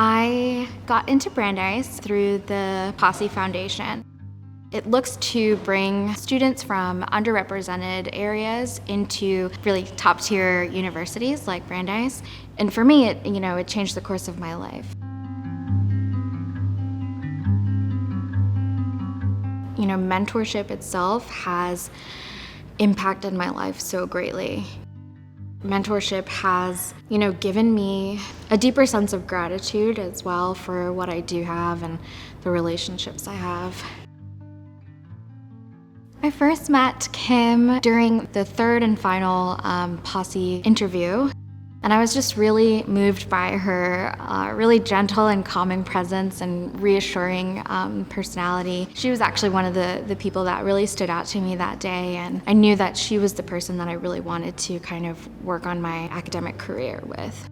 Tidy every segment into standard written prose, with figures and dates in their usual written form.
I got into Brandeis through the Posse Foundation. It looks to bring students from underrepresented areas into really top-tier universities like Brandeis. And for me, it changed the course of my life. Mentorship itself has impacted my life so greatly. Mentorship has, given me a deeper sense of gratitude as well for what I do have and the relationships I have. I first met Kim during the third and final Posse interview, and I was just really moved by her really gentle and calming presence and reassuring personality. She was actually one of the people that really stood out to me that day, and I knew that she was the person that I really wanted to kind of work on my academic career with.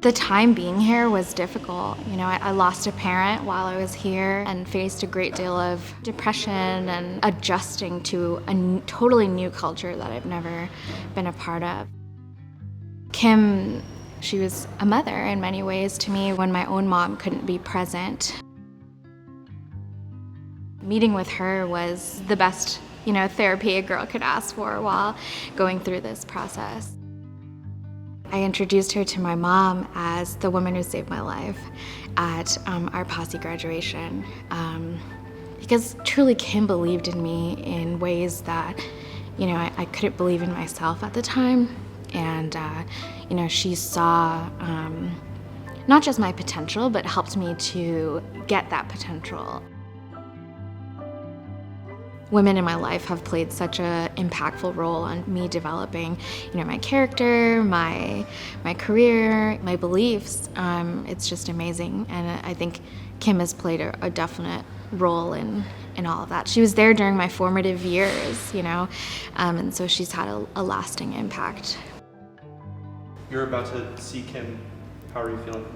The time being here was difficult. I lost a parent while I was here and faced a great deal of depression and adjusting to a totally new culture that I've never been a part of. Kim, she was a mother in many ways to me when my own mom couldn't be present. Meeting with her was the best, therapy a girl could ask for while going through this process. I introduced her to my mom as the woman who saved my life at our Posse graduation because truly Kim believed in me in ways that, I couldn't believe in myself at the time. And, she saw not just my potential, but helped me to get that potential. Women in my life have played such an impactful role on me developing, my character, my career, my beliefs. It's just amazing, and I think Kim has played a definite role in all of that. She was there during my formative years, and so she's had a lasting impact. You're about to see Kim. How are you feeling?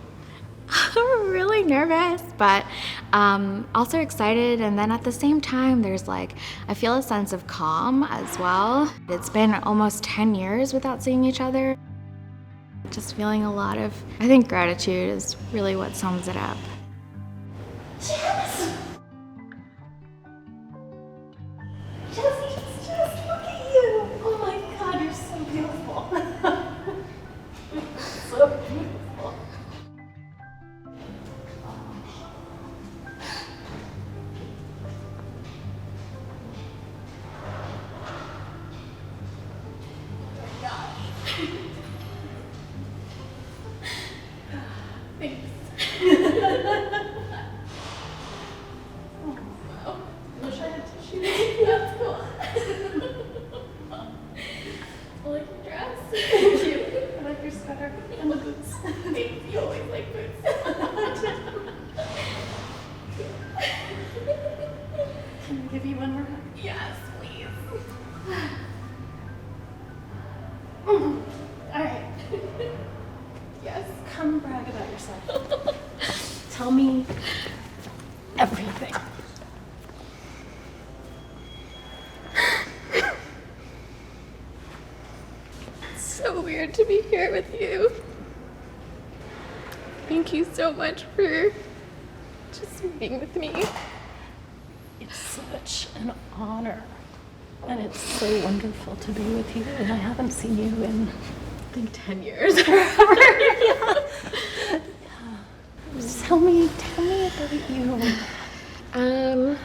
I'm really nervous, but also excited. And then at the same time, I feel a sense of calm as well. It's been almost 10 years without seeing each other. Just feeling a lot of, I think gratitude is really what sums it up. Jess! Just look at you! Oh my God, you're so beautiful. So beautiful. Thanks. Oh, wow. I wish I had tissue. That's cool. I like your dress. Thank you. I like your sweater and the boots. You always like boots. Can I give you one more hug? Yes, please. All right. Yes, come brag about yourself. Tell me everything. It's so weird to be here with you. Thank you so much for just being with me. It's such an honor, and it's so wonderful to be with you, and I haven't seen you in, I think 10 years. yeah. Tell me about you.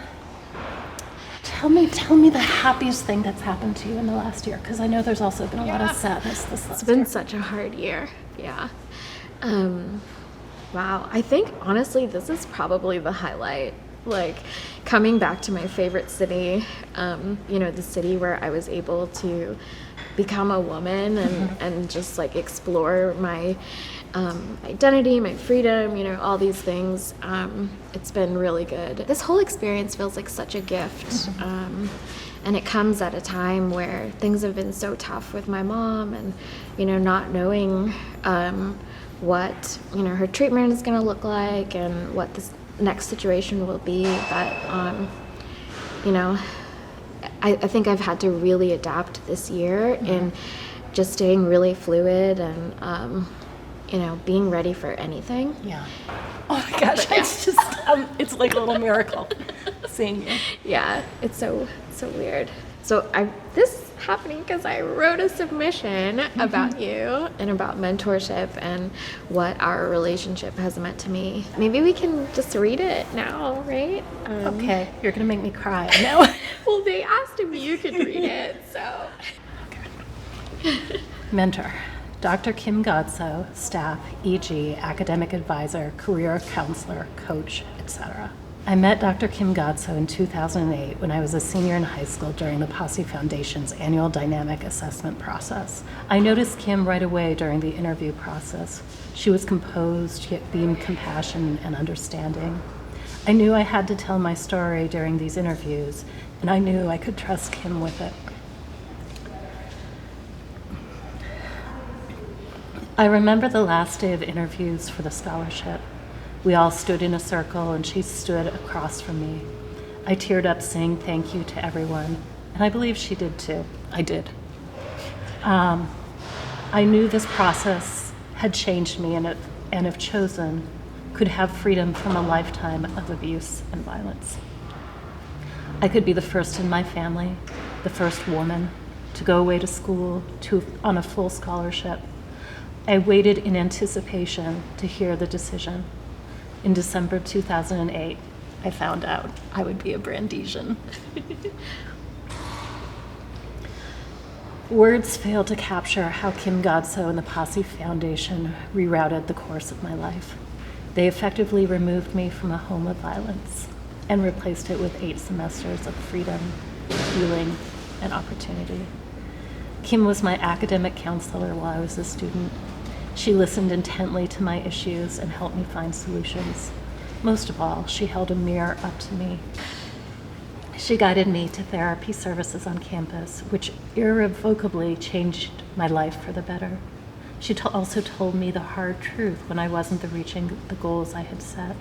Tell me the happiest thing that's happened to you in the last year, because I know there's also been a lot of sadness this last It's been year. such a hard year, yeah. Wow, I think honestly this is probably the highlight. Coming back to my favorite city, the city where I was able to become a woman and just explore my identity, my freedom, all these things. It's been really good. This whole experience feels like such a gift. And it comes at a time where things have been so tough with my mom and, not knowing what, her treatment is going to look like and what this next situation will be. But, I think I've had to really adapt this year in just staying really fluid and, being ready for anything. Yeah. Oh my gosh, it's just, it's like a little miracle seeing you. Yeah, it's so weird. So this is happening because I wrote a submission about you and about mentorship and what our relationship has meant to me. Maybe we can just read it now, right? Okay, you're gonna make me cry. No. Well, they asked if you could read it, so. Mentor, Dr. Kim Godsoe, staff, e.g., academic advisor, career counselor, coach, etc. I met Dr. Kim Godsoe in 2008 when I was a senior in high school during the Posse Foundation's annual dynamic assessment process. I noticed Kim right away during the interview process. She was composed, yet beamed compassion and understanding. I knew I had to tell my story during these interviews, and I knew I could trust Kim with it. I remember the last day of interviews for the scholarship. We all stood in a circle and she stood across from me. I teared up saying thank you to everyone, and I believe she did too. I did. I knew this process had changed me and if chosen, could have freedom from a lifetime of abuse and violence. I could be the first in my family, the first woman to go away to school on a full scholarship. I waited in anticipation to hear the decision. In December 2008, I found out I would be a Brandeisian. Words fail to capture how Kim Godsoe and the Posse Foundation rerouted the course of my life. They effectively removed me from a home of violence and replaced it with 8 semesters of freedom, healing, and opportunity. Kim was my academic counselor while I was a student. She listened intently to my issues and helped me find solutions. Most of all, she held a mirror up to me. She guided me to therapy services on campus, which irrevocably changed my life for the better. She also told me the hard truth when I wasn't reaching the goals I had set.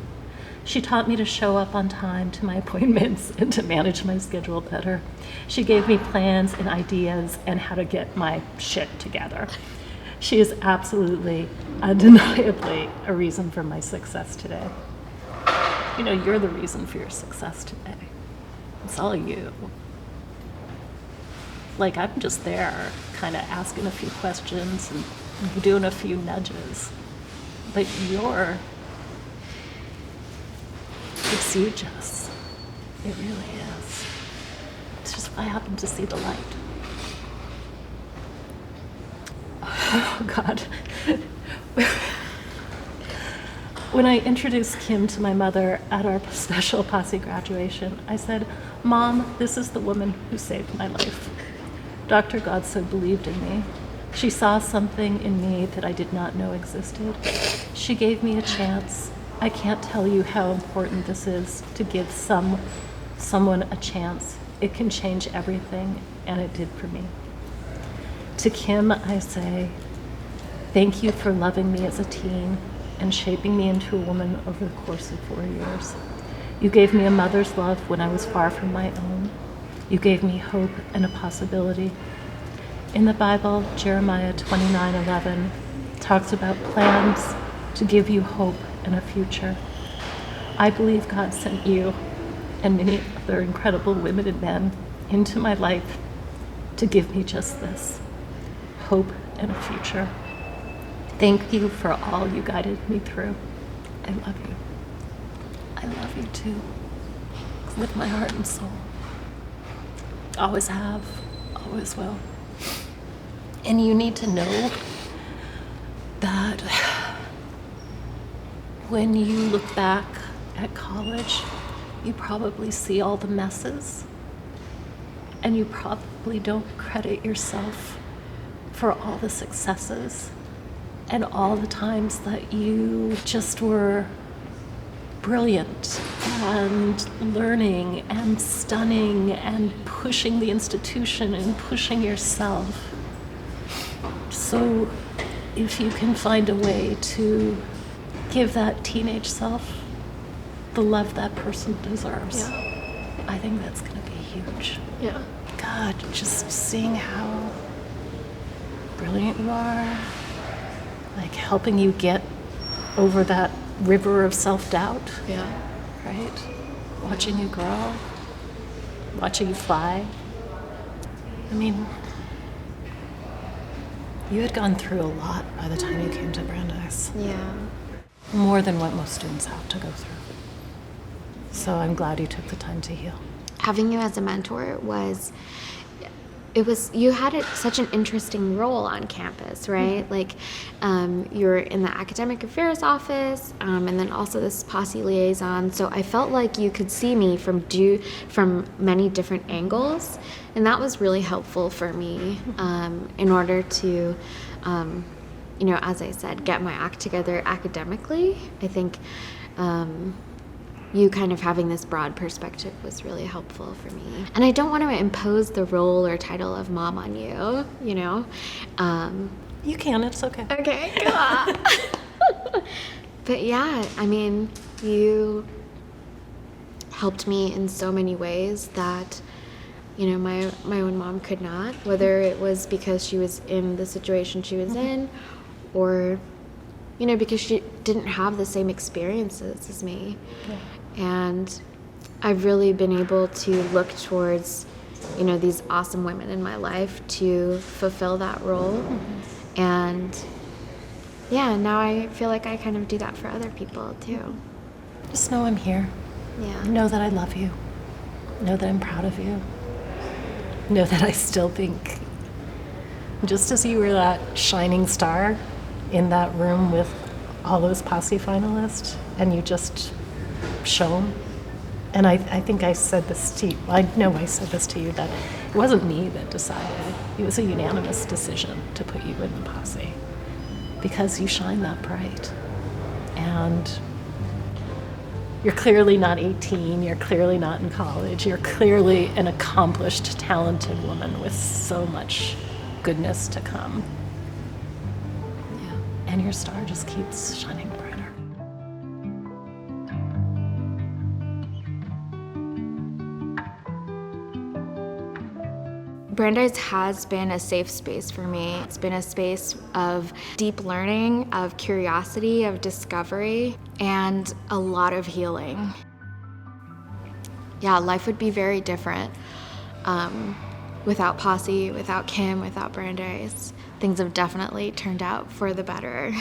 She taught me to show up on time to my appointments and to manage my schedule better. She gave me plans and ideas and how to get my shit together. She is absolutely, undeniably a reason for my success today. You're the reason for your success today. It's all you. I'm just there, kind of asking a few questions and doing a few nudges. But it's you, Jess. It really is. It's just I happen to see the light. Oh, God. When I introduced Kim to my mother at our special Posse graduation, I said, "Mom, this is the woman who saved my life." Dr. Godsoe believed in me. She saw something in me that I did not know existed. She gave me a chance. I can't tell you how important this is to give someone a chance. It can change everything, and it did for me. To Kim, I say, thank you for loving me as a teen and shaping me into a woman over the course of 4 years. You gave me a mother's love when I was far from my own. You gave me hope and a possibility. In the Bible, Jeremiah 29:11 talks about plans to give you hope and a future. I believe God sent you and many other incredible women and men into my life to give me just this. Hope and a future. Thank you for all you guided me through. I love you. I love you too, with my heart and soul. Always have, always will. And you need to know that when you look back at college, you probably see all the messes, and you probably don't credit yourself for all the successes and all the times that you just were brilliant and learning and stunning and pushing the institution and pushing yourself. So if you can find a way to give that teenage self the love that person deserves, I think that's going to be huge. Yeah. God, just seeing how brilliant you are, like helping you get over that river of self-doubt, Yeah. right? Watching you grow, watching you fly. I mean, you had gone through a lot by the time you came to Brandeis. Yeah. More than what most students have to go through. So I'm glad you took the time to heal. Having you as a mentor you had such an interesting role on campus, right? Like, you're in the Academic Affairs office, and then also this Posse liaison. So I felt like you could see me from many different angles, and that was really helpful for me in order to, as I said, get my act together academically. I think you kind of having this broad perspective was really helpful for me. And I don't want to impose the role or title of mom on you, You can, it's okay. Okay, But yeah, I mean, you helped me in so many ways that, my own mom could not, whether it was because she was in the situation she was in, or, because she didn't have the same experiences as me. Yeah. And I've really been able to look towards, these awesome women in my life to fulfill that role. And yeah, now I feel like I kind of do that for other people too. Just know I'm here. Yeah. Know that I love you. Know that I'm proud of you. Know that I still think, just as you were that shining star in that room with all those Posse finalists, and you just shone. And I think I said this to you, I know I said this to you, that it wasn't me that decided. It was a unanimous decision to put you in the Posse because you shine that bright. And you're clearly not 18, you're clearly not in college, you're clearly an accomplished, talented woman with so much goodness to come. Yeah. And your star just keeps shining brighter. Brandeis has been a safe space for me. It's been a space of deep learning, of curiosity, of discovery, and a lot of healing. Yeah, life would be very different without Posse, without Kim, without Brandeis. Things have definitely turned out for the better.